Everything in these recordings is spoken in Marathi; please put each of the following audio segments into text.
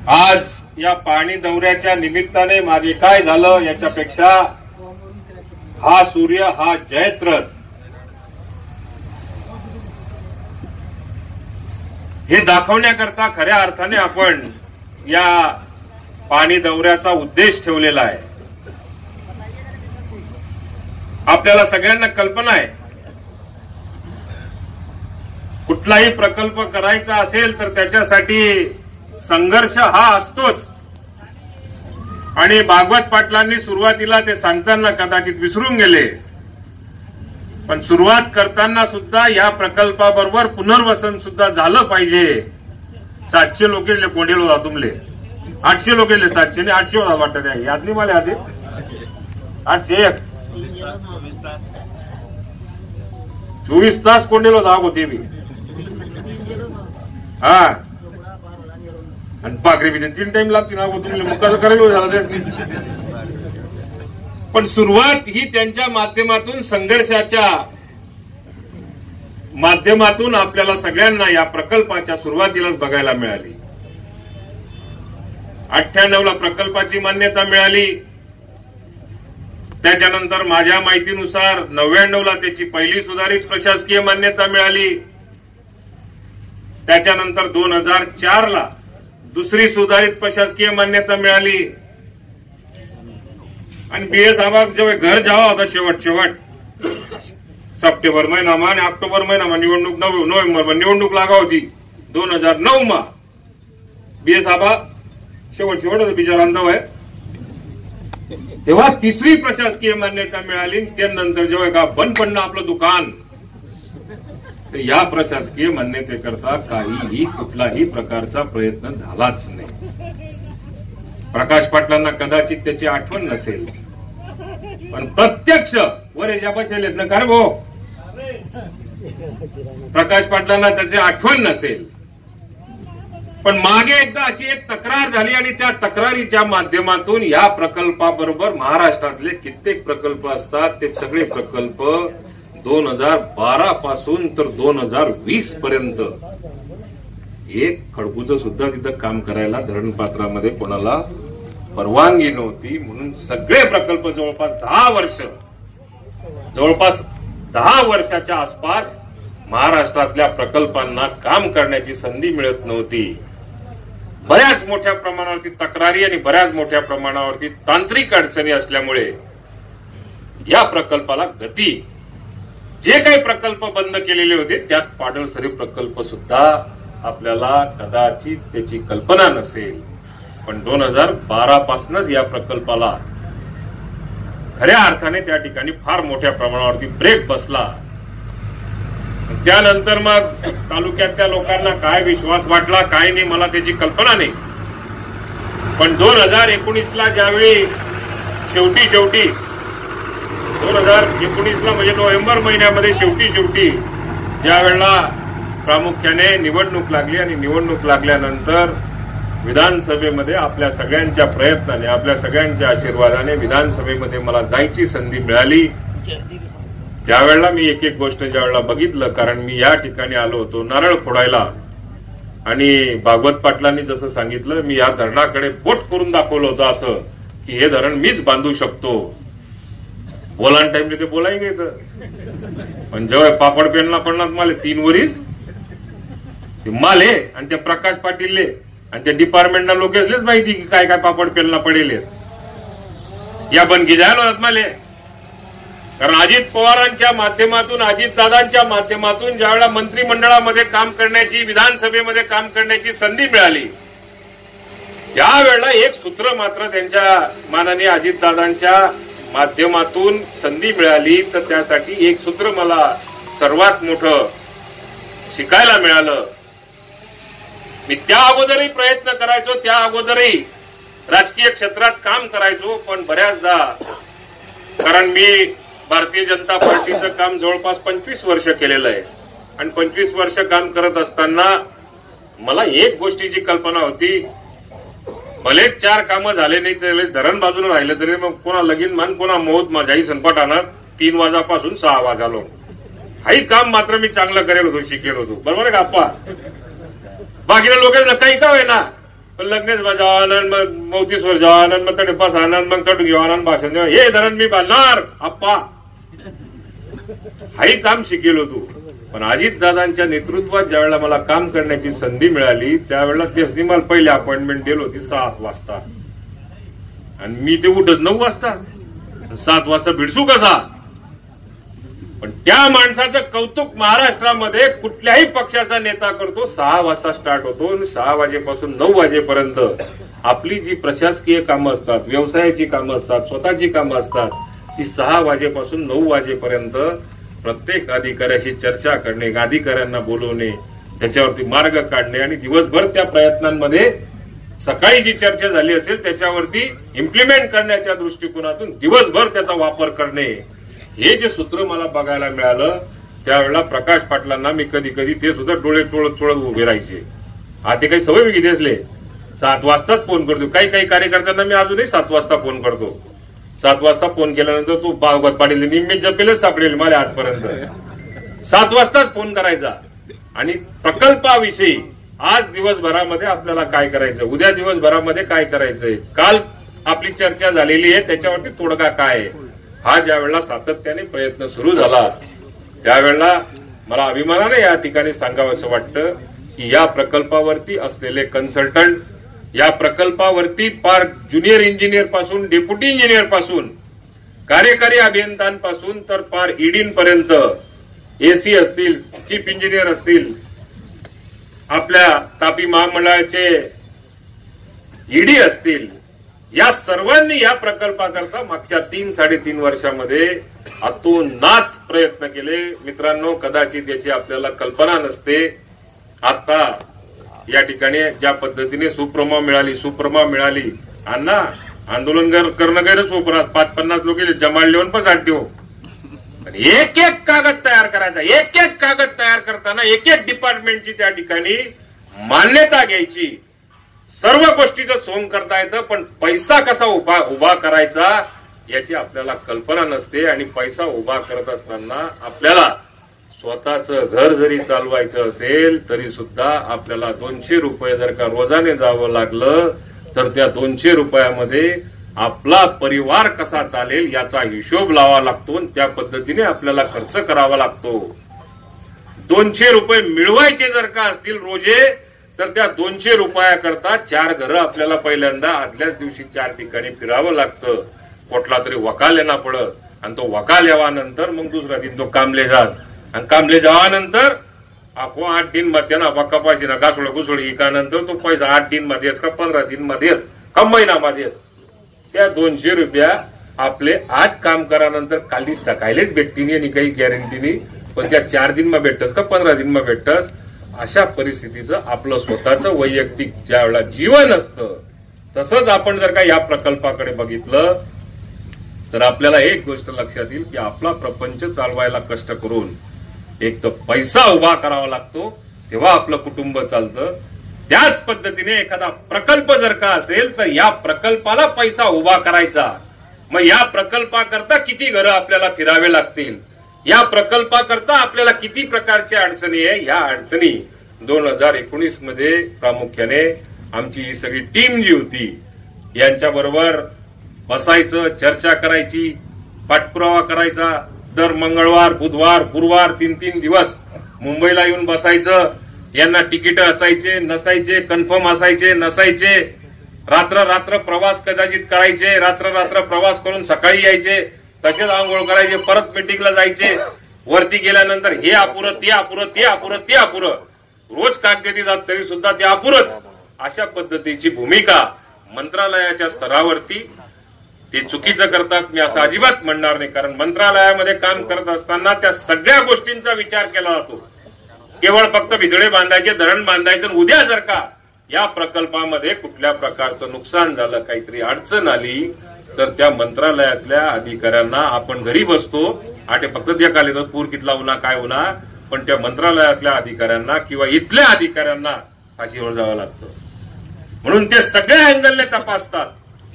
आज या पाणी दौऱ्याच्या निमित्ताने मागे काय झालं याच्यापेक्षा हा सूर्य, हा जयत्रथ हे दाखवण्याकरता खऱ्या अर्थाने आपण या पाणी दौऱ्याचा उद्देश ठेवलेला आहे. आपल्याला सगळ्यांना कल्पना आहे, कुठलाही प्रकल्प करायचा असेल तर त्याच्यासाठी संघर्ष हा असतोच. आणि भागवत पाटलांनी सुरुवातीला ते सांगताना कदाचित विसरून गेले, पण सुरुवात करताना सुद्धा या प्रकल्पाबरोबर पुनर्वसन सुद्धा झालं पाहिजे. 700 लोक कोंडेल होता तुमले, 800 लोक 700 ने 800 होता वाटत आहे. याद नाही मला आधी 801 24 तास कोंडेल होता होते बी. हा आणि पाखरे बी 3 टाइम लागते ना तुम्ही मग कसं करायला झालं त्याच. पण सुरुवात ही त्यांच्या माध्यमातून, संघर्षाच्या माध्यमातून आपल्याला सगळ्यांना या प्रकल्पाच्या सुरुवातीलाच बघायला मिळाली. 98ला प्रकल्पाची मान्यता मिळाली. त्याच्यानंतर माझ्या माहितीनुसार 99ला त्याची पहिली सुधारित प्रशासकीय मान्यता मिळाली. त्याच्यानंतर 2004ला दुसरी सुधारित प्रशासकीय मान्यता मिळाली. आणि बीए साहेब जेव्हा घर जावा होता शेवट सप्टेंबर महिनामा आणि ऑक्टोबर महिनामा निवडणूक, नोव्हेंबरमा निवडणूक लागा होती 2009 मा. बीए साहेब शेवट होता बिचारा अंधव आहे. तेव्हा तिसरी प्रशासकीय मान्यता मिळाली. त्यानंतर जेव्हा का बंद पडणं आपलं दुकान, तर या प्रशासकीय मान्यतेकरता काहीही कुठलाही प्रकारचा प्रयत्न झालाच नाही. प्रकाश पाटलांना कदाचित त्याची आठवण नसेल, पण प्रत्यक्ष वर याच्या बसलेत ना खरं भाऊ, प्रकाश पाटलांना त्याची आठवण नसेल. पण मागे एकदा अशी एक तक्रार झाली आणि त्या तक्रारीच्या माध्यमातून या प्रकल्पाबरोबर महाराष्ट्रातले कित्येक प्रकल्प असतात, ते सगळे प्रकल्प 2012 पासून तर 2020 पर्यंत एक खडकूचं सुद्धा तिथं काम करायला धरणपात्रामध्ये कोणाला परवानगी नव्हती. म्हणून सगळे प्रकल्प जवळपास 10 वर्षाच्या आसपास महाराष्ट्रातल्या प्रकल्पांना काम करण्याची संधी मिळत नव्हती. बऱ्याच मोठ्या प्रमाणावरती तक्रारी आणि बऱ्याच मोठ्या प्रमाणावरती तांत्रिक अडचणी असल्यामुळे या प्रकल्पाला गती, जे काही प्रकल्प बंद केलेले होते त्यात पाडळसरी प्रकल्प सुद्धा आपल्याला कदाचित त्याची कल्पना नसेल. पण 2012 पासूनच या प्रकल्पाला खऱ्या अर्थाने त्या ठिकाणी फार मोठ्या प्रमाणावरती ब्रेक बसला. त्यानंतर मग तालुक्यातल्या लोकांना काय विश्वास वाटला काय नाही मला त्याची कल्पना नाही. पण 2019ला ज्यावेळी शेवटी 2019ला म्हणजे नोव्हेंबर महिन्यामध्ये शेवटी ज्या वेळेला प्रामुख्याने निवडणूक लागली आणि निवडणूक लागल्यानंतर विधानसभेमध्ये आपल्या सगळ्यांच्या प्रयत्नाने, आपल्या सगळ्यांच्या आशीर्वादाने विधानसभेमध्ये मला जायची संधी मिळाली. त्यावेळेला मी एक गोष्ट ज्या वेळेला बघितलं, कारण मी या ठिकाणी आलो होतो नारळ फोडायला आणि भागवत पाटलांनी जसं सांगितलं, मी या धरणाकडे बोट करून दाखवलं होतं असं की हे धरण मीच बांधू शकतो. बोलान टाइमले ते बोलाय गेलं, पण जेव्हा पापड पेलना पडणार मला 3 वरीस माले आणि त्या प्रकाश पाटीलले आणि त्या डिपार्टमेंटना लोकेसलेच माहिती की काय काय पापड पेलना पडेल या बनगी जायला माले. कारण अजित पवारांच्या माध्यमातून, अजितदादांच्या माध्यमातून ज्यावेळेला मंत्रिमंडळामध्ये काम करण्याची, विधानसभेमध्ये काम करण्याची संधी मिळाली, त्यावेळेला एक सूत्र मात्र त्यांच्या माननीय अजितदादांच्या माध्यमातून संधी मिळाली. तर त्यासाठी एक सूत्र मला सर्वात मोठं शिकायला मिळालं. मी त्या अगोदरही प्रयत्न करायचो, त्या अगोदरही राजकीय क्षेत्रात काम करायचो, पण बऱ्याचदा, कारण मी भारतीय जनता पार्टीचं काम जवळपास 25 वर्ष केलेलं आहे आणि 25 वर्ष काम करत असताना मला एक गोष्टीची कल्पना होती, भलेच 4 कामं झाले नाही तरी धरण बाजूला राहिलं तरी मग कोणा लगीन मान, कोणा मोहत माझ्याही संपट आणणार 3 वाजापासून 6 वाजालो. हाही काम मात्र मी चांगलं करेल होतो, शिकेल होतो. बरोबर आहे का आप्पा? बाकीच्या लोकांना काही का होईना, पण लग्नेच जावान, मग मौतीसवर जावान, मग तडे बसान, मग तडू घेवान, भाषण देवा, हे धरण मी बांधणार आप्पा, हाही काम शिकेल होतो. पण अजितदादांच्या नेतृत्वात ज्यावेळेला मला काम करण्याची संधी मिळाली त्यावेळेला त्यासनी मला पहिले अपॉइंटमेंट दिली होती 7 वाजता, आणि मी ते उठत 9 वाजता, 7 वाजता भिडसू कसा. पण त्या माणसाचं कौतुक महाराष्ट्रामध्ये कुठल्याही पक्षाचा नेता करतो. 6 वाजता स्टार्ट होतो आणि 6 वाजेपासून 9 वाजेपर्यंत आपली जी प्रशासकीय कामं असतात, व्यवसायाची कामं असतात, स्वतःची कामं असतात, ती 6 वाजेपासून 9 वाजेपर्यंत प्रत्येक अधिकाऱ्याशी चर्चा करणे, अधिकाऱ्यांना बोलवणे, त्याच्यावरती मार्ग काढणे आणि दिवसभर त्या प्रयत्नांमध्ये सकाळी जी चर्चा झाली असेल त्याच्यावरती इम्प्लिमेंट करण्याच्या दृष्टिकोनातून दिवसभर त्याचा वापर करणे, हे जे सूत्र मला बघायला मिळालं त्यावेळेला प्रकाश पाटलांना मी कधी कधी ते सुद्धा डोळे चोळत चोळत उभे राहायचे. ते काही सवय वेगळी दिसले. 7 वाजताच फोन करतो. काही काही कार्यकर्त्यांना मी अजूनही 7 वाजता फोन करतो. 7 वाजता फोन केल्यानंतर तू भागवत पाटील निम्मे जपेलच सापडेल मला आजपर्यंत. 7 वाजताच फोन करायचा. आणि प्रकल्पाविषयी आज दिवसभरामध्ये आपल्याला काय करायचं, उद्या दिवसभरामध्ये काय करायचंय, काल आपली चर्चा झालेली आहे त्याच्यावरती तोडगा काय आहे, हा ज्या वेळेला सातत्याने प्रयत्न सुरू झाला त्यावेळेला मला अभिमानाने या ठिकाणी सांगावंसं वाटतं की या प्रकल्पावरती असलेले कन्सल्टंट, या प्रकल्पावरती पार ज्युनियर इंजिनियर पासून डेप्युटी इंजिनियर पासून कार्यकारी अभियंत्यांपासून तर पार ईडीन पर्यंत, एसी असतील, चीफ इंजिनियर असतील, आपल्या तापी महामंडळाचे ईडी असतील, या सर्वांनी या प्रकल्पाकरता मागच्या 3-3.5 वर्षामध्ये अतोनात प्रयत्न केले. मित्रांनो, कदाचित याची आपल्याला कल्पना नसते. आता या ठिकाणी ज्या पद्धतीने सुप्रमा मिळाली अण्णा आंदोलन करणं गैरच सोपं. 5-50 लोक जमाल लेवून पण साठी हो. एक एक कागद तयार करायचा, एक एक कागद तयार करताना एक एक डिपार्टमेंटची त्या ठिकाणी मान्यता घ्यायची, सर्व गोष्टीचं सोंग करता येतं. पण पैसा कसा उभा करायचा याची आपल्याला कल्पना नसते. आणि पैसा उभा करत असताना आपल्याला स्वतःचं घर जरी चालवायचं असेल तरी सुद्धा आपल्याला 200 रुपये जर का रोजाने जावं लागलं तर त्या 200 रुपयामध्ये आपला परिवार कसा चालेल याचा हिशोब लावा लागतो आणि त्या पद्धतीने आपल्याला खर्च करावा लागतो. 200 रुपये मिळवायचे जर का असतील रोजे तर त्या 200 रुपयाकरता 4 घरं आपल्याला पहिल्यांदा आदल्याच दिवशी 4 ठिकाणी फिरावं लागतं. कुठला तरी वकाल येणार पडत आणि तो वकाल यावानंतर मग दुसरा दिन तो कामले जात आणि कामले जावानंतर आपो 8 दिन मध्ये ना वक्का पाहिजे ना घासोळ इकानंतर तो पैसा 8 दिन मध्ये का 15 दिन मध्ये का महिनामध्ये त्या 200 रुपया आपले आज काम करानंतर काली सकाळीच भेटतीनी आणि काही गॅरंटीनी, पण त्या 4 दिन मध्ये भेटतस का 15 दिन मध्ये भेटतस. अशा परिस्थितीचं आपलं स्वतःचं वैयक्तिक ज्या वेळेला जीवन असतं तसंच आपण जर का या प्रकल्पाकडे बघितलं तर आपल्याला एक गोष्ट लक्षात येईल की आपला प्रपंच चालवायला कष्ट करून एक तर पैसा उभा करावा लागतो तेव्हा आपलं कुटुंब चालतं. त्याच पद्धतीने एखादा प्रकल्प जर का असेल तर या प्रकल्पाला पैसा उभा करायचा. मग या प्रकल्पाकरता किती घरं आपल्याला फिरावे लागतील, या प्रकल्पाकरता आपल्याला किती प्रकारच्या अडचणी आहे, या अडचणी 2019 मध्ये प्रामुख्याने आमची ही सगळी टीम जी होती यांच्याबरोबर बसायचं, चर्चा करायची, पाठपुरावा करायचा. दर मंगळवार, बुधवार, गुरुवार 3-3 दिवस मुंबईला येऊन बसायचं. यांना तिकीट असायचे नसायचे, कन्फर्म असायचे नसायचे, रात्र प्रवास कदाचित करायचे, रात्र प्रवास करून सकाळी यायचे, तसेच आंघोळ करायचे, परत मीटिंगला जायचे. वरती गेल्यानंतर हे अपुरं, ते अपुरं, रोज कागदी जात तरी सुद्धा ते अपुरच. अशा पद्धतीची भूमिका मंत्रालयाच्या स्तरावरती ते चुकीचं करतात. मी असं अजिबात म्हणणार नाही, कारण मंत्रालयामध्ये काम करत असताना त्या सगळ्या गोष्टींचा विचार केला जातो. केवळ फक्त भितडे बांधायचे, धरण बांधायचं, उद्या जर का या प्रकल्पामध्ये कुठल्या प्रकारचं नुकसान झालं, काहीतरी अडचण आली तर त्या मंत्रालयातल्या अधिकाऱ्यांना आपण घरी बसतो आटे फक्त देखाल येतो पूर कितला होणार काय होणार, पण त्या मंत्रालयातल्या अधिकाऱ्यांना किंवा इथल्या अधिकाऱ्यांना फाशीवर जावं लागतं. म्हणून ते सगळ्या अँगलने तपासतात,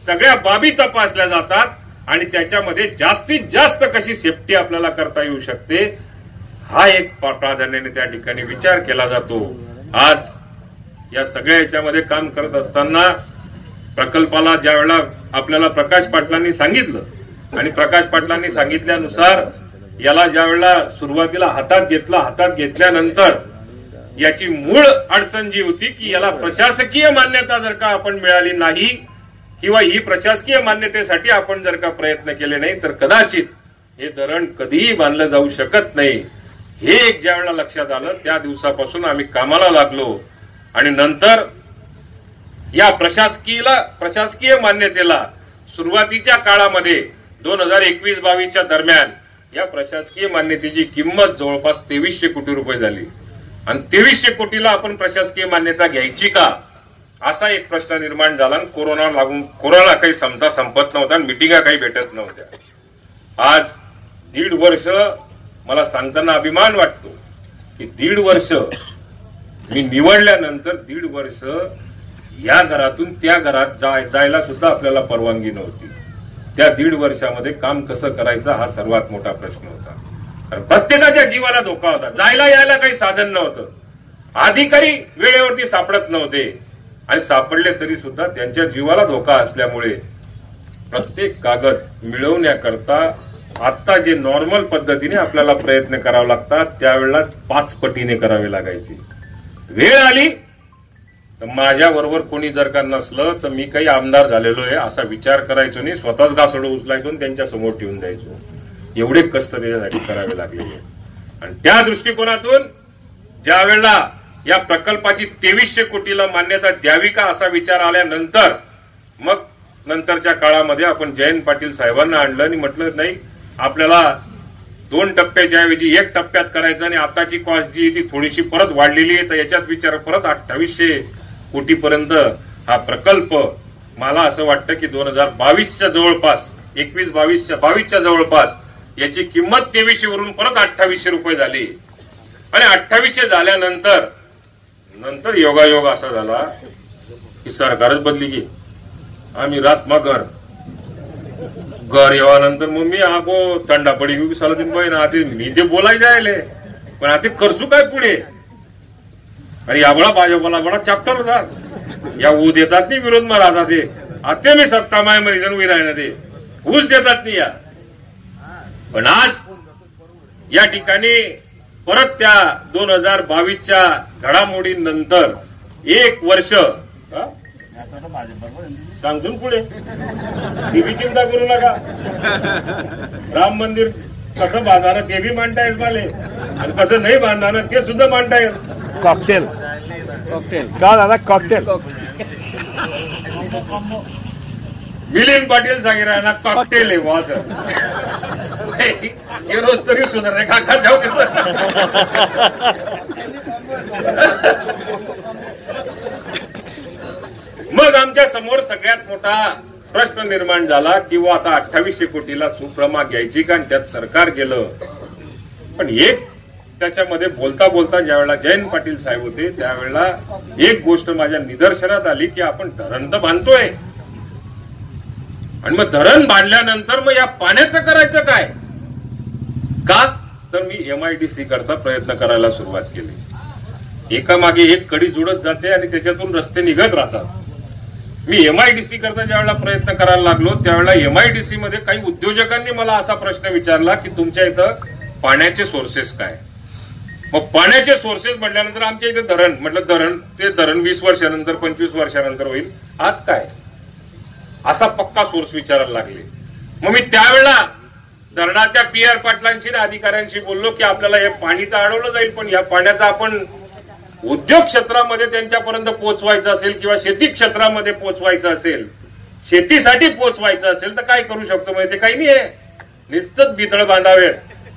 सगळ्या बाबी तपासल्या जातात आणि त्याच्यामध्ये जास्तीत जास्त कशी सेफ्टी आपल्याला करता येऊ शकते हा एक प्राधान्याने त्या ठिकाणी विचार केला जातो. आज या सगळ्या याच्यामध्ये काम करत असताना प्रकल्पाला ज्या वेळेला आपल्याला प्रकाश पाटलांनी सांगितलं आणि प्रकाश पाटलांनी सांगितल्यानुसार याला ज्या वेळेला सुरुवातीला हातात घेतल्यानंतर याची मूळ अडचण जी होती की याला प्रशासकीय मान्यता जर का आपण मिळाली नाही किंवा ही प्रशासकीय मान्यतेसाठी आपण जर का प्रयत्न केले नाही तर कदाचित हे धरण कधीही बांधलं जाऊ शकत नाही. हे एक ज्या वेळेला लक्षात आलं त्या दिवसापासून आम्ही कामाला लागलो आणि नंतर या प्रशासकीय मान्यतेला सुरुवातीच्या काळामध्ये 2021-22च्या दरम्यान या प्रशासकीय मान्यतेची किंमत जवळपास 2300 कोटी रुपये झाली आणि 2300 कोटीला आपण प्रशासकीय मान्यता घ्यायची का असा एक प्रश्न निर्माण झाला. कोरोना काही संपत नव्हता आणि मिटिंगा काही भेटत नव्हत्या. आज 1.5 वर्ष मला सांगताना अभिमान वाटतो की 1.5 वर्ष मी निवडल्यानंतर 1.5 वर्ष या घरातून त्या घरात जायला सुद्धा आपल्याला परवानगी नव्हती. त्या 1.5 वर्षामध्ये काम कसं करायचं हा सर्वात मोठा प्रश्न होता. कारण प्रत्येकाच्या जीवाला धोका होता. जायला यायला काही साधन नव्हतं. अधिकारी वेळेवरती सापडत नव्हते आणि सापडले तरी सुद्धा त्यांच्या जीवाला धोका असल्यामुळे प्रत्येक कागद मिळवण्याकरता आता जे नॉर्मल पद्धतीने आपल्याला प्रयत्न करावे लागतात त्यावेळेला 5 पटीने करावे लागायचे. वेळ आली तर माझ्याबरोबर कोणी जर का नसलं तर मी काही आमदार झालेलो आहे असा विचार करायचो नाही. स्वतःच गासोडं उचलायचो आणि त्यांच्या समोर ठेवून द्यायचो. एवढे कष्ट त्याच्यासाठी करावे लागलेले आणि त्या दृष्टिकोनातून ज्या वेळेला या प्रकल्पाची 2300 कोटीला मान्यता द्यावी का असा विचार आल्यानंतर मग नंतरच्या काळामध्ये आपण जयंत पाटील साहेबांना आणलं आणि म्हटलं नाही आपल्याला 2 टप्प्याच्या ऐवजी 1 टप्प्यात करायचं आणि आताची कॉस्ट जी ती थोडीशी परत वाढलेली आहे तर याच्यात विचार परत 2800 कोटीपर्यंत हा प्रकल्प मला असं वाटतं की 2022च्या जवळपास 22च्या जवळपास याची किंमत 2300 वरून परत 2800 रुपये झाली आणि 2800 झाल्यानंतर योगायोग असा झाला की सरकारच बदली की आम्ही रात मग घर येवानंतर मग मी आगो थंडा पडी घेऊ साला दिन बाई ना आता मी ते बोलायचे राहिले पण आता करसू काय पुढे आणि याबळा भाजपला बडा चॅप्टर होता या ऊ देतात नाही विरोध मला आता ते आता मी सत्ता माय मरीजन उभी राहिना ते ऊच देतात नाही या. पण आज या ठिकाणी परत त्या 2022च्या घडामोडींनंतर 1 वर्ष सांगतो पुढे ती चिंता करू नका. राम मंदिर कसं बांधणार ते बी मांडता येईल माले आणि कसं नाही बांधणार ते सुद्धा मांडता येईल. कॉकटेल का दादा कॉकटेल मिलिंद पाटील सांगितलं ना कॉकटेल आहे वास हे रोज तरी सुधारणे काका जाऊ मग आमच्या समोर सगळ्यात मोठा प्रश्न निर्माण झाला की आता 2800 कोटीला सुप्रमा घ्यायची का आणि त्यात सरकार गेलं. पण एक त्याच्यामध्ये बोलता बोलता ज्यावेळेला जयंत पाटील साहेब होते त्यावेळेला एक गोष्ट माझ्या निदर्शनात आली की आपण धरण तर बांधतोय आणि मग धरण बांधल्यानंतर मग या पाण्याचं करायचं काय का तर मी MIDC करता प्रयत्न करायला सुरुवात केली. एकामागे एक कडी जुळत जाते आणि त्याच्यातून रस्ते निघत राहतात. मी MIDC करता ज्यावेळेला प्रयत्न करायला लागलो त्यावेळेला MIDC मध्ये काही उद्योजकांनी मला असा प्रश्न विचारला की तुमच्या इथं पाण्याचे सोर्सेस काय. मग पाण्याचे सोर्सेस म्हटल्यानंतर आमच्या इथे धरण म्हटलं ते धरण 20 वर्षानंतर 25 वर्षानंतर होईल. आज काय असा पक्का सोर्स विचारायला लागले. मग मी त्यावेळेला धरणाच्या PR पाटलांशी आणि अधिकाऱ्यांशी बोललो की आपल्याला हे पाणी तर अडवलं जाईल पण या पाण्याचा आपण उद्योग क्षेत्रामध्ये त्यांच्यापर्यंत पोहोचवायचं असेल किंवा शेती क्षेत्रामध्ये पोहोचवायचं असेल शेतीसाठी पोहोचवायचं असेल तर काय करू शकतो माहिती काही नाही आहे. निश्चित भितळ बांधावे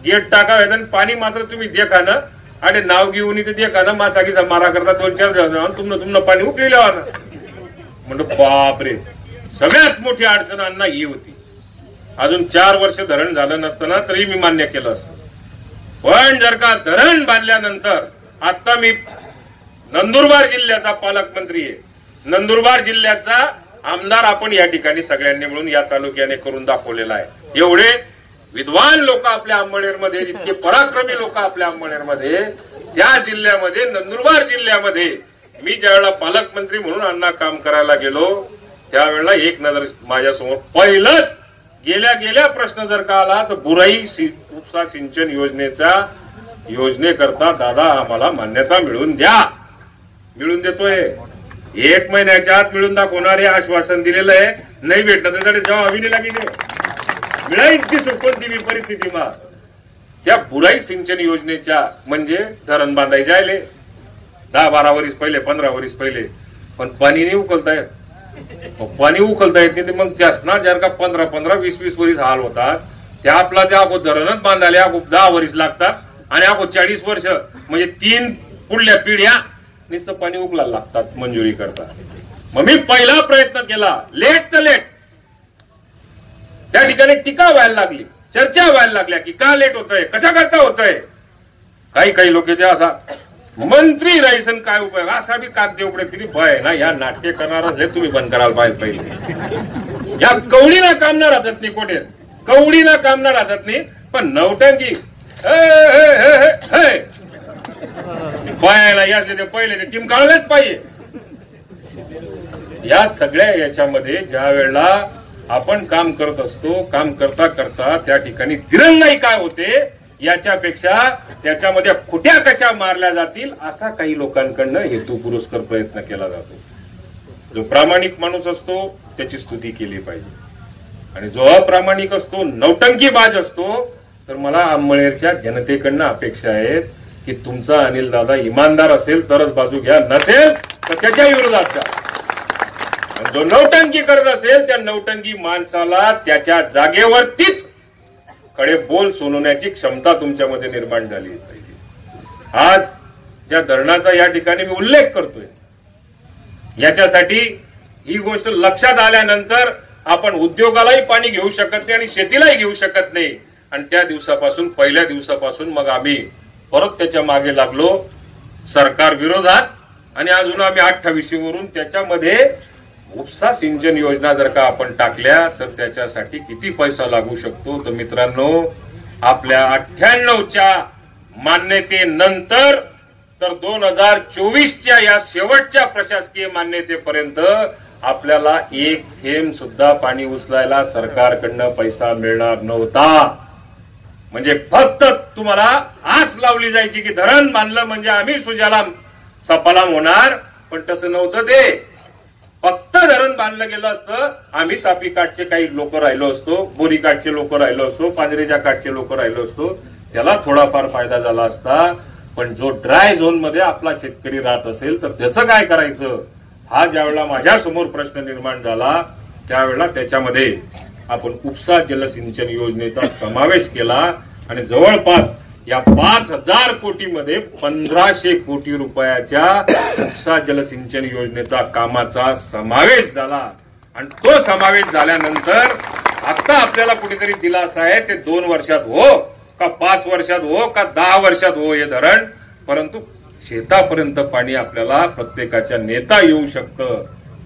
गेट टाकावे आणि पाणी मात्र तुम्ही देखा ना आणि नाव घेऊन इथे देखा ना मासागीचा मारा करता 2-4 जण तुमनं पाणी उकलेलं ना म्हणतो बापरे. सगळ्यात मोठी अडचण अण्णा ही होती. अजून 4 वर्ष धरण झालं नसताना तरी मी मान्य केलं असतं. पण जर का धरण बांधल्यानंतर आता मी नंदुरबार जिल्ह्याचा पालकमंत्री आहे. नंदुरबार जिल्ह्याचा आमदार आपण या ठिकाणी सगळ्यांनी मिळून या तालुक्याने करून दाखवलेला आहे. एवढे विद्वान लोक आपल्या अंमळनेरमध्ये इतके पराक्रमी लोक आपल्या अंमळनेरमध्ये त्या जिल्ह्यामध्ये नंदुरबार जिल्ह्यामध्ये मी ज्यावेळेला पालकमंत्री म्हणून अण्णा काम करायला गेलो त्यावेळेला एक नजर माझ्यासमोर पहिलंच गेल्या प्रश्न जर का आला तर बुराई उपसा सिंचन योजनेकरता दादा आम्हाला मान्यता मिळवून द्या. मिळून देतोय. 1 महिन्याच्या आत मिळून दाखवणार हे आश्वासन दिलेलं आहे. नाही भेटलं तर जेव्हा हवी लागी दे मिळायची कोणती परिस्थिती मा त्या बुराई सिंचन योजनेच्या म्हणजे धरण बांधायचे आले 10-12 वर्ष पहिले 15 वर्ष पहिले पण पाणी नाही उकलतायत. पाणी उकलता येत नाही मग त्यास ना जर का 15-20 वर्ष हाल होतात त्या आपला त्या धरणच बांधायला 10 वर्ष लागतात आणि 40 वर्ष म्हणजे 3 पुढल्या पिढ्या नुसतं पाणी उकलायला लागतात मंजुरी करता. मग मी पहिला प्रयत्न केला लेट तर लेट त्या ठिकाणी टीका व्हायला लागली चर्चा व्हायला लागल्या की का लेट होतंय कशा करता होतंय. काही लोक ते असा मंत्री राहायचं काय उपयोग असा बी कागदे उघडे तरी भय ना या नाटके करणारा हे तुम्ही बंद करायला पाहिजे. पहिले या कवडीला कामणार राहतात नाही कोठे कवडीला कामणार राहतात नाही पण नवटंकी पायाला या पहिले ते टीम काढलेच पाहिजे. या सगळ्या याच्यामध्ये ज्या वेळेला आपण काम करत असतो काम करता करता त्या ठिकाणी दिरंगाई काय होते याच्यापेक्षा त्याच्यामध्ये खुट्या कशा मारल्या जातील असा काही लोकांकडनं हेतुपुरस्कर प्रयत्न केला जातो. जो प्रामाणिक माणूस असतो त्याची स्तुती केली पाहिजे आणि जो अप्रामाणिक असतो नौटंकीबाज असतो तर मला अंमळनेरच्या जनतेकडनं अपेक्षा आहेत की तुमचा अनिल दादा इमानदार असेल तरच बाजू घ्या नसेल तर त्याच्या विरोधात जा. जो नौटंकी करत असेल त्या नौटंकी माणसाला त्याच्या जागेवरतीच कडे बोल सोनवण्याची क्षमता तुमच्यामध्ये निर्माण झाली पाहिजे. आज ज्या धरणाचा या ठिकाणी मी उल्लेख करतोय याच्यासाठी ही गोष्ट लक्षात आल्यानंतर आपण उद्योगालाही पाणी घेऊ शकत नाही आणि शेतीलाही घेऊ शकत नाही आणि त्या दिवसापासून पहिल्या दिवसापासून मग आम्ही परत त्याच्या मागे लागलो सरकार विरोधात आणि अजून आम्ही 28 वरून त्याच्यामध्ये उपसा सिंचन योजना जर का आपण टाकल्या तर त्याच्यासाठी किती पैसा लागू शकतो. तर मित्रांनो आपल्या 98च्या मान्यतेनंतर तर 2024च्या या शेवटच्या प्रशासकीय मान्यतेपर्यंत आपल्याला एक थेंब सुद्धा पाणी उचलायला सरकारकडनं पैसा मिळणार नव्हता. म्हणजे फक्त तुम्हाला आस लावली जायची की धरण बांधलं म्हणजे आम्ही सुजलाम सफलाम होणार पण तसं नव्हतं. ते फक्त धरण बांधलं गेलं असतं आम्ही तापी काठचे काही लोक राहिलो असतो बोरी काठचे लोक राहिलो असतो पांजरेच्या काठचे लोक राहिलो असतो त्याला थोडाफार फायदा झाला असता. पण जो ड्राय झोन मध्ये आपला शेतकरी राहत असेल तर त्याचं काय करायचं हा ज्यावेळेला माझ्यासमोर प्रश्न निर्माण झाला त्यावेळेला त्याच्यामध्ये आपण उपसा जलसिंचन योजनेचा समावेश केला आणि जवळपास या 5,000 कोटीमध्ये 1,500 कोटी रुपयाच्या उपसा जलसिंचन योजनेचा कामाचा समावेश झाला आणि तो समावेश झाल्यानंतर आता आपल्याला कुठेतरी दिलासा आहे ते 2 वर्षात हो का 5 वर्षात हो का 10 वर्षात हो हे धरण परंतु शेतापर्यंत पाणी आपल्याला प्रत्येकाच्या नेता येऊ शकतं.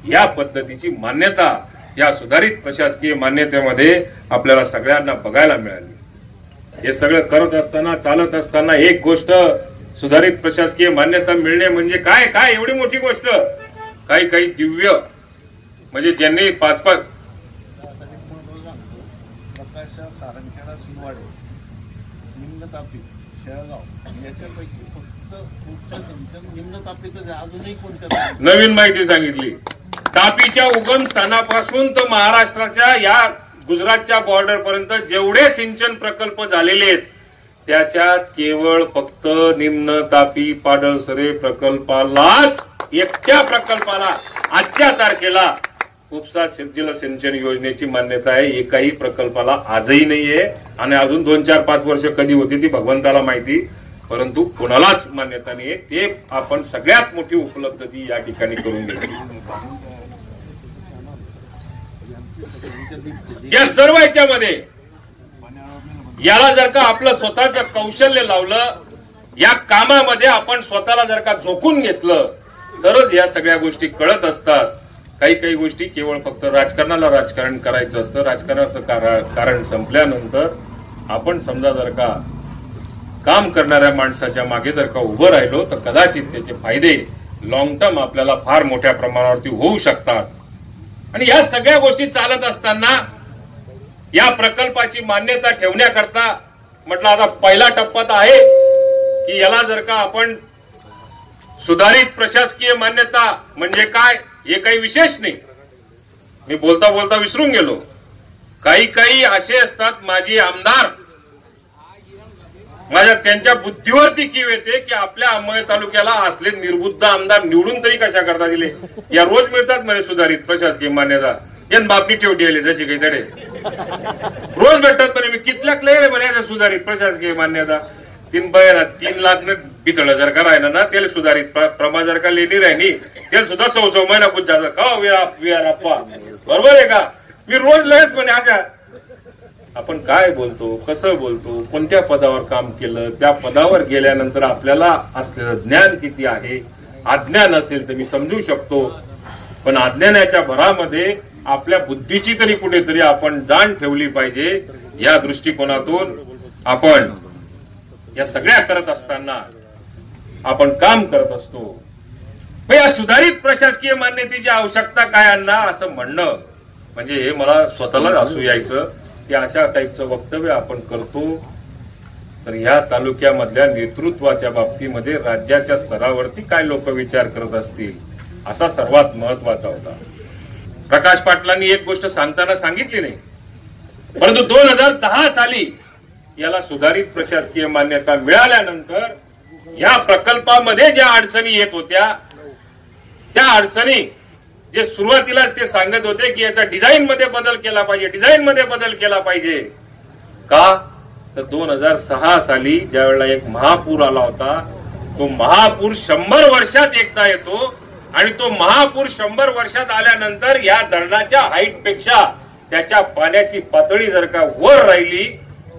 या पद्धतीची मान्यता या सुधारित प्रशासकीय मान्यतेमध्ये आपल्याला सगळ्यांना बघायला मिळाली. हे सगळं करत असताना चालत असताना एक गोष्ट सुधारित प्रशासकीय मान्यता मिळणे म्हणजे काय काय एवढी मोठी गोष्ट काही दिव्य म्हणजे ज्यांनी 5-5 सारंगखेडा सुनवाडे निम्न तापी शेळगाव याच्यापैकी फक्त उपसा सिंचन निम्न तापीचं अजूनही कोणत्या नवीन माहिती सांगितली. तापीच्या उगम स्थानापासून तर महाराष्ट्राच्या या गुजरातच्या बॉर्डर पर्यंत जेवढे सिंचन प्रकल्प झालेले आहेत त्याच्यात केवळ फक्त निम्न तापी पाडळसरे प्रकल्पालाच एकट्या प्रकल्पाला आजच्या तारखेला उपसा जलसिंचन योजनेची मान्यता आहे. एकाही प्रकल्पाला आजही नाहीये आणि अजून 2-4-5 वर्ष कधी होती ती भगवंताला माहिती परंतु कोणालाच मान्यता नाहीये. ते आपण सगळ्यात मोठी उपलब्धी या ठिकाणी करून घेतली. या सर्व याच्यामध्ये याला जर का आपलं स्वतःचं कौशल्य लावलं या कामामध्ये आपण स्वतःला जर का झोकून घेतलं तरच या सगळ्या गोष्टी कळत असतात. काही गोष्टी केवळ फक्त राजकारणाला राजकारण करायचं असतं. राजकारणाचं कारण संपल्यानंतर आपण समजा जर का काम करणाऱ्या माणसाच्या मागे जर का उभं राहिलो तर कदाचित त्याचे फायदे लॉंग टर्म आपल्याला फार मोठ्या प्रमाणावरती होऊ शकतात. आणि या सगळ्या गोष्टी चालत असताना या प्रकल्पाची मान्यता ठेवण्याकरता म्हटलं आता पहिला टप्पा तर आहे की याला जर का आपण सुधारित प्रशासकीय मान्यता म्हणजे काय हे काही विशेष नाही. मी बोलता बोलता विसरून गेलो. काही असे असतात माजी आमदार माझ्या त्यांच्या बुद्धीवरती कीव येते की आपल्या अंमळनेर तालुक्याला असले निर्बुद्ध आमदार निवडून तरी कशा करता दिले. या रोज मिळतात म्हणे सुधारित प्रशासकीय मान्यता यान बापनी ठेवटी आली जशी काही तडे रोज भेटतात म्हणे. मी कितल्याक लय म्हणे सुधारित प्रशासकीय मान्यता 3 लाख पितळ जर का राहिलं ना त्याला सुधारित प्रमा जर का लेणी राहिली त्याला सुद्धा 6 महिना पुढचा का विहार अप्पा बरोबर आहे का. मी रोज लयच म्हणे अशा आपण काय बोलतो कसं बोलतो कोणत्या पदावर काम केलं त्या पदावर गेल्यानंतर आपल्याला असलेलं ज्ञान किती आहे. अज्ञान असेल तर मी समजू शकतो पण अज्ञानाच्या भरामध्ये आपल्या बुद्धीची तरी कुठेतरी आपण जाण ठेवली पाहिजे. या दृष्टिकोनातून आपण या सगळ्या करत असताना आपण काम करत असतो. या सुधारित प्रशासकीय मान्यतेची आवश्यकता काय अण्णा असं म्हणणं म्हणजे हे मला स्वतःलाच हसू यायचं की अशा टाईपचं वक्तव्य आपण करतो. तर या तालुक्यामधल्या नेतृत्वाच्या बाबतीमध्ये राज्याच्या स्तरावरती काय लोक विचार करत असतील असा सर्वात महत्वाचा होता. प्रकाश पाटलांनी एक गोष्ट सांगताना सांगितली नाही परंतु 2010 साली याला सुधारित प्रशासकीय मान्यता मिळाल्यानंतर या प्रकल्पामध्ये ज्या अडचणी येत होत्या त्या अडचणी जे सुरुवातीलाच ते सांगत होते की याचा डिझाईनमध्ये बदल केला पाहिजे का तर 2006 साली ज्या वेळेला एक महापूर आला होता तो महापूर 100 वर्षात एकदा येतो आणि तो महापूर 100 वर्षात आल्यानंतर या धरणाच्या हाईटपेक्षा त्याच्या पाण्याची पातळी जर का वर राहिली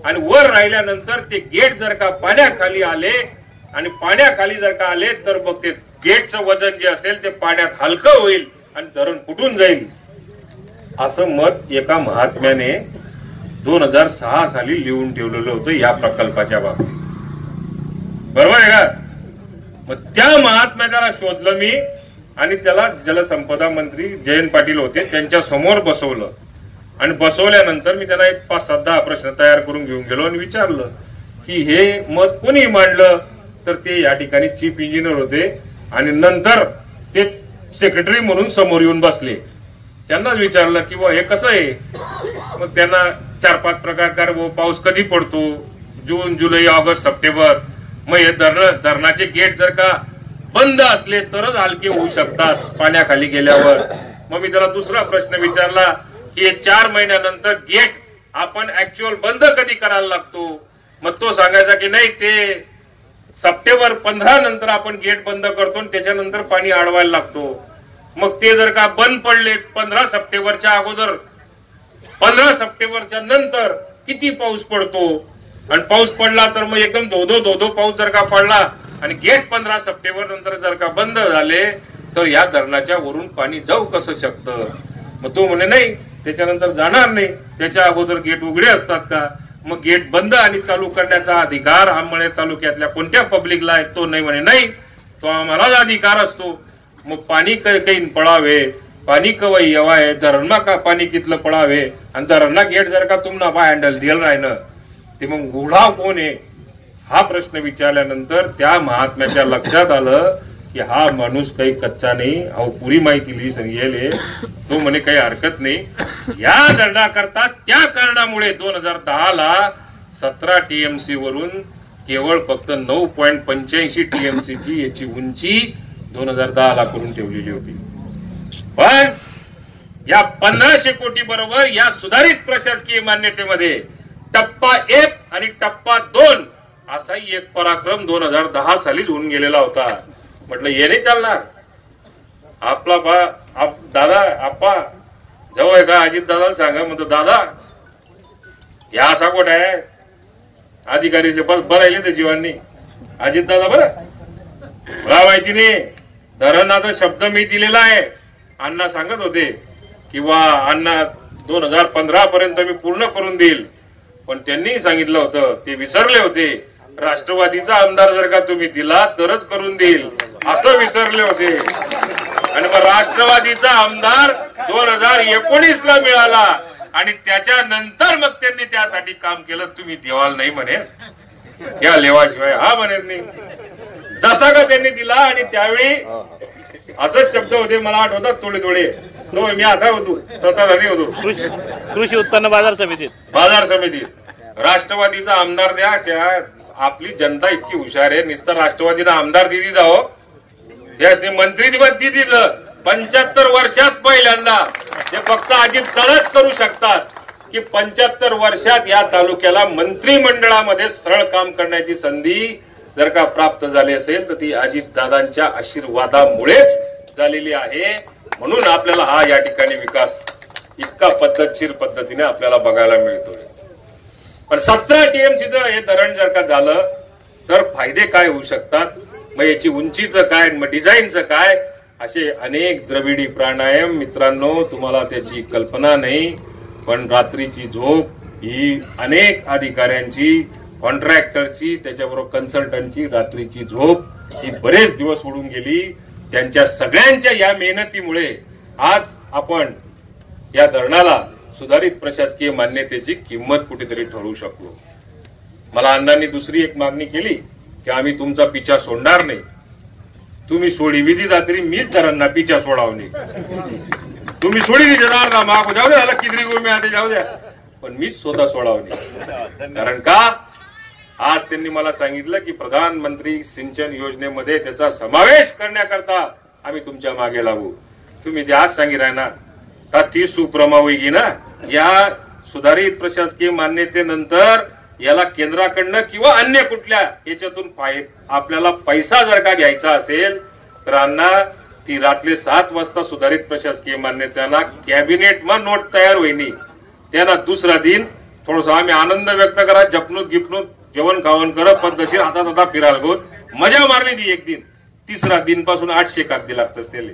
आणि वर राहिल्यानंतर ते गेट जर का पाण्याखाली आले आणि पाण्याखाली जर का आले तर मग ते गेटचं वजन जे असेल ते पाण्यात हलकं होईल आणि धरण फुटून जाईल असं मत एका महात्म्याने 2006 साली लिहून ठेवलेलं होतं या प्रकल्पाच्या बाबतीत. बरोबर आहे का. मग त्या महात्म्याला शोधलं मी आणि त्याला जलसंपदा मंत्री जयंत पाटील होते त्यांच्या समोर बसवलं आणि बसवल्यानंतर मी त्यांना एक 5-10 प्रश्न तयार करून घेऊन गेलो आणि विचारलं की हे मत कोणी मांडलं तर ते या ठिकाणी चीफ इंजिनियर होते आणि नंतर ते सेक्रेटरी म्हणून समोर येऊन बसले. त्यांनाच विचारलं की हे कसं आहे. मग त्यांना 4-5 प्रकार पाऊस कधी पडतो जून जुलै ऑगस्ट सप्टेंबर मग हे धरणाचे गेट जर का बंद असले तरच हलके होऊ शकतात पाण्याखाली गेल्यावर. मग मी त्याला दुसरा प्रश्न विचारला की 4 महिन्यानंतर गेट आपण ऍक्च्युअल बंद कधी करायला लागतो. मग तो सांगायचा की नाही ते सप्टेंबर 15 नंतर आपण गेट बंद करतो आणि त्याच्यानंतर पाणी अडवायला लागतो. मग ते जर का बंद पडले 15 सप्टेंबरच्या अगोदर 15 सप्टेंबरच्या नंतर किती पाऊस पडतो आणि पाऊस पडला तर मग एकदम धोधो पाऊस जर का पडला आणि गेट 15 सप्टेंबर नंतर जर का बंद झाले तर या धरणाच्या वरून पाणी जाऊ कसं शकतं. मग तो म्हणे नाही त्याच्यानंतर जाणार नाही त्याच्या अगोदर गेट उघडे असतात का. मग गेट बंद आणि चालू करण्याचा अधिकार अंमळनेर तालुक्यातल्या कोणत्या पब्लिकला आहे तो नाही म्हणे नाही तो आम्हालाच अधिकार असतो. मग पाणी काही पडावे पाणी कवई येवाय धरणमा का पाणी कितलं पडावे आणि धरणा गेट जर का तुम्हाला बा हँडल दिलं राहिलं ते मग उघडा कोण आहे हा प्रश्न विचारल्यानंतर त्या महात्म्याच्या लक्षात आलं की हा माणूस काही कच्चा नाही अहो पुरी माहिती लिही सांगेले. तो म्हणे काही हरकत नाही या धरणाकरता त्या कारणामुळे 2010 ला 17 टीएमसी वरून केवळ फक्त 9.85 टीएमसीची याची उंची 2010 ला करून ठेवलेली होती. पण या 1500 कोटी बरोबर या सुधारित प्रशासकीय मान्यतेमध्ये टप्पा 1 आणि टप्पा 2 असाही एक पराक्रम 2010 सालीच होऊन गेलेला होता. म्हटलं हे नाही चालणार. आपला दादा आप्पा जवळ आहे का अजित दादाला सांगा म्हणतो दादा या असा कोट आहे अधिकारीचे बरायले ते जीवांनी अजित दादा बरं मला माहिती नाही धरणाचा शब्द मी दिलेला आहे. अण्णा सांगत होते किंवा अण्णा 2015 पर्यंत मी पूर्ण करून देईल पण त्यांनी सांगितलं होतं ते विसरले होते राष्ट्रवादीचा आमदार जर का तुम्ही दिला तरच करून देईल असं विसरले होते. आणि मग राष्ट्रवादीचा आमदार 2019ला मिळाला आणि त्याच्यानंतर मग त्यांनी त्यासाठी काम केलं. तुम्ही देवाल नाही म्हणे, या लेवाशिवाय हा म्हणत नाही. जसा का त्यांनी दिला आणि त्यावेळी असंच शब्द होते, मला आठवतात थोडे थोडे. तो मी आता होतो, तथाधारी होतो कृषी उत्पन्न बाजार समितीत. राष्ट्रवादीचा आमदार द्या. त्या आपली जनता इतकी हुशार आहे, नुसतं राष्ट्रवादीला आमदार दिली जाओ, त्यासनी मंत्रीपद दिलं. 75 वर्षात पहिल्यांदा ते फक्त अजित दादाच करू शकतात की 75 वर्षात या तालुक्याला मंत्रिमंडळामध्ये सरळ काम करण्याची संधी जर का प्राप्त झाली असेल तर ती अजितदादांच्या आशीर्वादामुळेच झालेली आहे. म्हणून आपल्याला हा या ठिकाणी विकास इतका पद्धतशीर पद्धतीने आपल्याला बघायला मिळतोय. पण 17 टीएमसीचं हे धरण जर का झालं तर फायदे काय होऊ शकतात, मग याची उंचीचं काय, मग डिझाईनचं काय, असे अनेक द्रविडी प्राणायाम. मित्रांनो, तुम्हाला त्याची कल्पना नाही. पण रात्रीची झोप ही अनेक अधिकाऱ्यांची, कॉन्ट्रॅक्टरची, त्याच्याबरोबर कन्सल्टंटची रात्रीची झोप ही बरेच दिवस उडून गेली. त्यांच्या सगळ्यांच्या या मेहनतीमुळे आज आपण या धरणाला सुधारित प्रशासकीय मान्यतेची किंमत कुठेतरी ठरवू शकलो. मला अण्णांनी दुसरी एक मागणी केली की आम्ही तुमचा पिछा सोडणार नाही. तुम्ही सोडी विधी जातरी मीच जरांना पिछा सोडावणे. तुम्ही सोडी देणार ना, मागू जाऊ द्या, किती गुरमी आते जाऊ द्या, पण मीच स्वतः सोडावणे. कारण का आज त्यांनी मला सांगितलं की प्रधानमंत्री सिंचन योजनेमध्ये त्याचा समावेश करण्याकरता आम्ही तुमच्या मागे लागू. तुम्ही ते आज सांगितलं ना, तर ती सुप्रमा होईगी ना. या सुधारित प्रशासकीय मान्यतेनंतर याला केंद्राकडनं किंवा अन्य कुठल्या याच्यातून आपल्याला पैसा जर का घ्यायचा असेल तर अण्णा ती रात्री 7 वाजता सुधारित प्रशासकीय मान्यतेला कॅबिनेटमा नोट तयार होईनी. त्यांना दुसरा दिन थोडंसं आम्ही आनंद व्यक्त करा, जपणूक गिपणूक जेवण खावण करत पद्धतशीर हातात आता फिरायला गोत मजा मारली ती एक दिन. तिसरा दिन पासून 800 कागदे लागतात. त्याला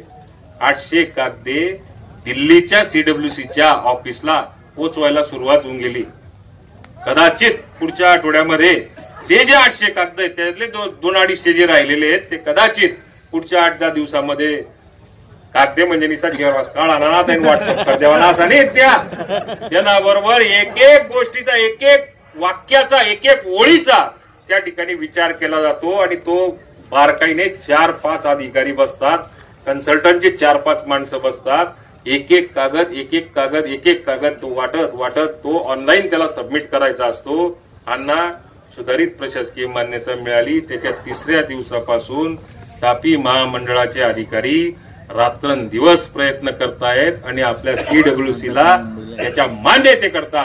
800 कागदे दिल्लीच्या सीडब्ल्यूसीच्या ऑफिसला पोचवायला सुरुवात होऊन गेली. कदाचित पुढच्या आठवड्यामध्ये ते जे 800 कागद आहेत त्यातले 2-250 जे राहिलेले आहेत ते कदाचित पुढच्या 8-10 दिवसामध्ये कागदे म्हणजे निसा काळा ना त्यांनी व्हॉट्सअप कर द्यावा ना असं नाही. त्यांना बरोबर एक एक गोष्टीचा, एक एक वाक्याचा, एक एक ओळीचा त्या ठिकाणी विचार केला जातो आणि तो बारकाईने 4-5 अधिकारी बसतात, कन्सल्टंटचे 4-5 माणसं बसतात. एक एक कागद, एक एक कागद, एक एक कागद तो वाटत वाटत तो ऑनलाईन त्याला सबमिट करायचा असतो. अण्णा सुधारित प्रशासकीय मान्यता मिळाली त्याच्या 3ऱ्या दिवसापासून तापी महामंडळाचे अधिकारी रात्रंदिवस प्रयत्न करतायत आणि आपल्या सीडब्ल्यूसीला त्याच्या मान्यतेकरता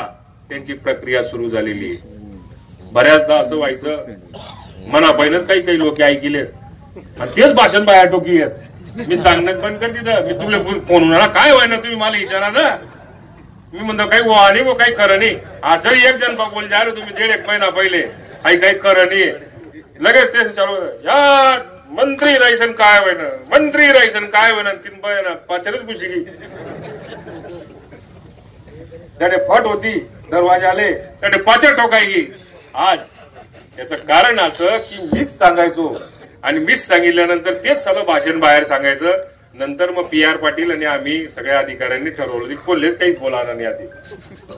त्यांची प्रक्रिया सुरू झालेली आहे. बऱ्याचदा असं व्हायचं मनापायनच काही काही लोक ऐकले आणि तेच भाषण बाहेर टोकी आहेत. मी सांगण्यात बंद कर तिथं, मी तुला फोन होणार काय व्हाय ना, तुम्ही मला विचारा ना. मी म्हणतो काही वो आणि वो काही खरं नाही. असंही एक जण बोल जा रे तुम्ही 1.5 महिना पहिले काही खरं नाही. लगेच ते चालू या मंत्री रायसन काय व्हायना, मंत्री रायसन काय व्हायना, 3 बयाना 5 पुशी की त्याने फट होती, दरवाजा आले त्याने 5 ठोकायची. आज याचं कारण असं की मीच सांगायचो आणि मीच सांगितल्यानंतर तेच सगळं भाषण बाहेर सांगायचं. नंतर मग PR पाटील आणि आम्ही सगळ्या अधिकाऱ्यांनी ठरवलं कोल्हेच काहीच बोलावं नाही. आधी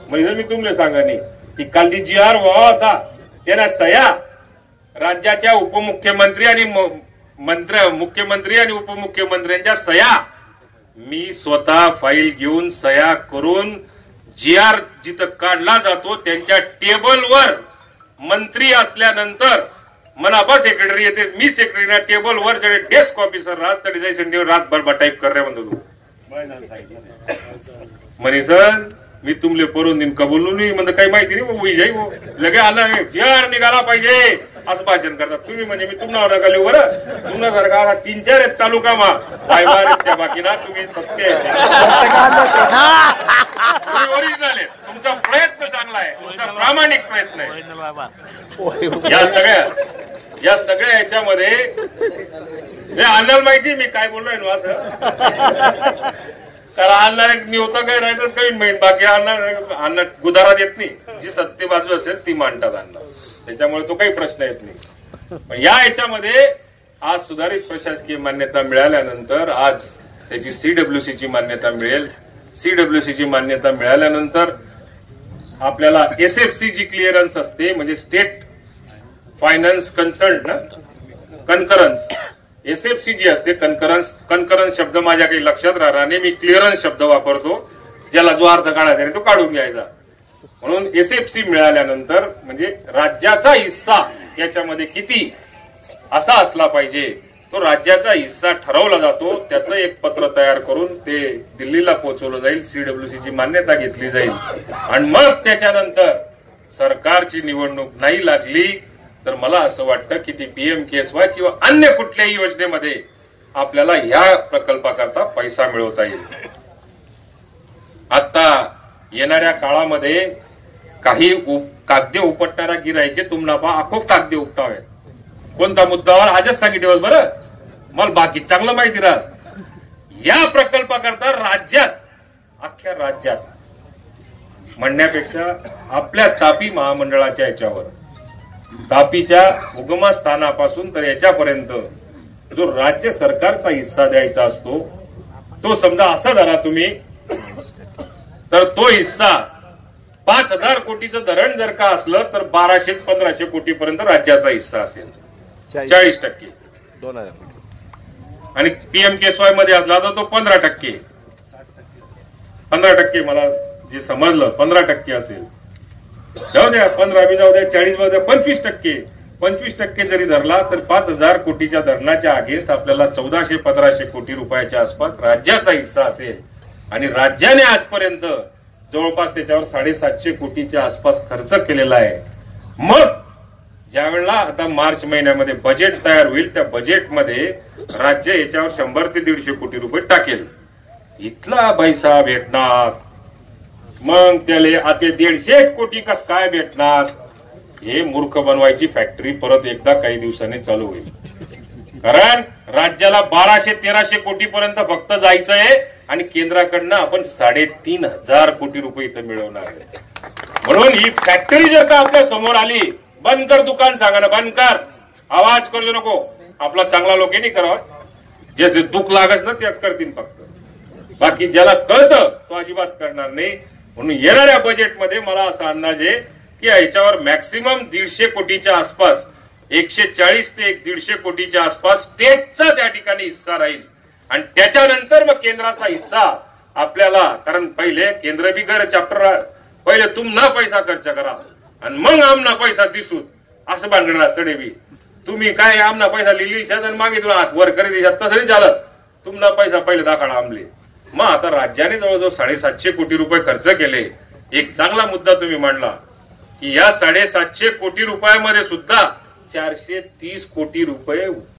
म्हणजे मी तुम्हाला सांगा नाही की काल ती GR व्हावा होता त्यांना सह्या राज्याच्या उपमुख्यमंत्री आणि मुख्यमंत्री आणि उपमुख्यमंत्र्यांच्या सह्या मी स्वतः फाईल घेऊन सह्या करून GR जिथं काढला जातो त्यांच्या टेबलवर मंत्री असल्यानंतर मनाबा सेक्रेटरी येते, मी सेक्रेटरी टेबलवर जडे डेस्क ऑफिसर राहत तरी जायचं रातभर टाईप कर रे म्हणतो तू म्हणे सर मी तुमले परून दिन कबुलू नाही म्हणतो काही माहिती नाही होई जाई हो लगे आला GR निघाला पाहिजे असं भाषण करतात तुम्ही. म्हणजे मी तुम्हाला नका बरं तुमच्यासारखा 3-4 आहेत तालुकामा पायवार त्या बाकीना तुम्ही सत्य ओरिजिनल आहे. तुमचा प्रयत्न चांगला आहे, तुमचा प्रामाणिक प्रयत्न आहे. या सगळ्या याच्यामध्ये अण्णाला माहिती मी काय बोललोय ना असं. कारण अण्णा निवतं काही राहतच काही माहित, बाकी अण्णा गुदारा देत नाही. जी सत्य बाजू असेल ती मांडतात अण्णा, त्याच्यामुळे तो काही प्रश्न येत नाही. पण या याच्यामध्ये आज सुधारित प्रशासकीय मान्यता मिळाल्यानंतर आज त्याची सीडब्ल्यूसीची मान्यता मिळेल. सीडब्ल्यूसीची मान्यता मिळाल्यानंतर आपल्याला एसएफसी जी क्लिअरन्स असते म्हणजे स्टेट फायनान्स कन्करन्स एसएफसी जी असते कन्करन्स शब्द माझ्या काही लक्षात राहणार नाही, मी क्लिअरन्स शब्द वापरतो, ज्याला जो अर्थ काढायचा आहे तो काढून घ्यायचा. म्हणून एसएफसी मिळाल्यानंतर म्हणजे राज्याचा हिस्सा याच्यामध्ये किती असा असला पाहिजे, तो राज्याचा हिस्सा ठरवला जातो. त्याचं एक पत्र तयार करून ते दिल्लीला पोहोचवलं जाईल, सीडब्ल्यूसीची मान्यता घेतली जाईल आणि मग त्याच्यानंतर सरकारची निवडणूक नाही लागली तर मला असं वाटतं की ती पीएमकेएसवाय किंवा अन्य कुठल्याही योजनेमध्ये आपल्याला ह्या प्रकल्पाकरता पैसा मिळवता येईल. आता येणाऱ्या काळामध्ये काही कागदे उपटणारा गिराईके तुम्हाला आखो कागदे उपटावे. कोणता मुद्दावर आजच सांगितलं बरं, मला बाकी चांगलं माहिती राहत. या प्रकल्पाकरता राज्यात अख्ख्या राज्यात म्हणण्यापेक्षा आपल्या तापी महामंडळाच्या याच्यावर तापीच्या उगमस्थानापासून तर याच्यापर्यंत जो राज्य सरकारचा हिस्सा द्यायचा असतो तो समजा असा धरा तुम्ही, तर तो हिस्सा 5,000 कोटीचं धरण जर का असलं तर 1200-1500 कोटीपर्यंत राज्याचा हिस्सा असेल, 40%. 2,000 आणि पीएमकेएसवाय मध्ये असला तर तो 15%. 15% मला जे समजलं 15% असेल. जाऊ द्या 15 बी जाऊ द्या 40 जाऊ द्या 25%. 25% जरी धरला तर 5,000 कोटीच्या धरणाच्या अगेन्स्ट आपल्याला 1,400-1,500 कोटी रुपयाच्या आसपास राज्याचा हिस्सा असेल. आणि राज्याने आजपर्यंत जवळपास त्याच्यावर 750 कोटीच्या आसपास खर्च केलेला आहे. मग ज्यावेळेला आता मार्च महिन्यामध्ये बजेट तयार होईल त्या बजेटमध्ये राज्य याच्यावर 100 ते 150 कोटी रुपये टाकेल. इथला पैसा भेटणार, मग त्याला आता 150 कोटी कस काय भेटणार, हे मूर्ख बनवायची फॅक्टरी परत एकदा काही दिवसांनी चालू होईल. कारण राज्याला 1200-1300 कोटीपर्यंत फक्त जायचं आहे आणि केंद्राकडनं आपण 3,500 कोटी रुपये इथं मिळवणार आहे. म्हणून ही फॅक्टरी जर का आपल्या समोर आली, बंद कर दुकान, सांगा ना बंद कर, आवाज करू नको. आपला चांगला लोक नाही करावा, जे दुःख लागत ना त्याच करतील फक्त, बाकी ज्याला कळतं तो अजिबात करणार नाही. म्हणून येणाऱ्या बजेटमध्ये मला असा अंदाज आहे की याच्यावर मॅक्सिमम 150 कोटीच्या आसपास 140 ते 150 कोटीच्या आसपास स्टेटचा त्या ठिकाणी हिस्सा राहील. आणि त्याच्यानंतर मग केंद्राचा हिस्सा आपल्याला, कारण पहिले केंद्र बी कर चॅप्टर, पहिले तुमना पैसा खर्च करा आणि मग आमना पैसा दिसूत असं भानगड असतं. डेबी तुम्ही काय आमना पैसा लिहिली आणि मागे तुला हात वर करी दिशात तसंही झालं, तुमना पैसा पहिले दाखडा आमले. मग आता राज्याने जवळजवळ 750 कोटी रुपये खर्च केले. एक चांगला मुद्दा तुम्ही मांडला की या 750 कोटी रुपयामध्ये सुद्धा 430 कोटी रुपये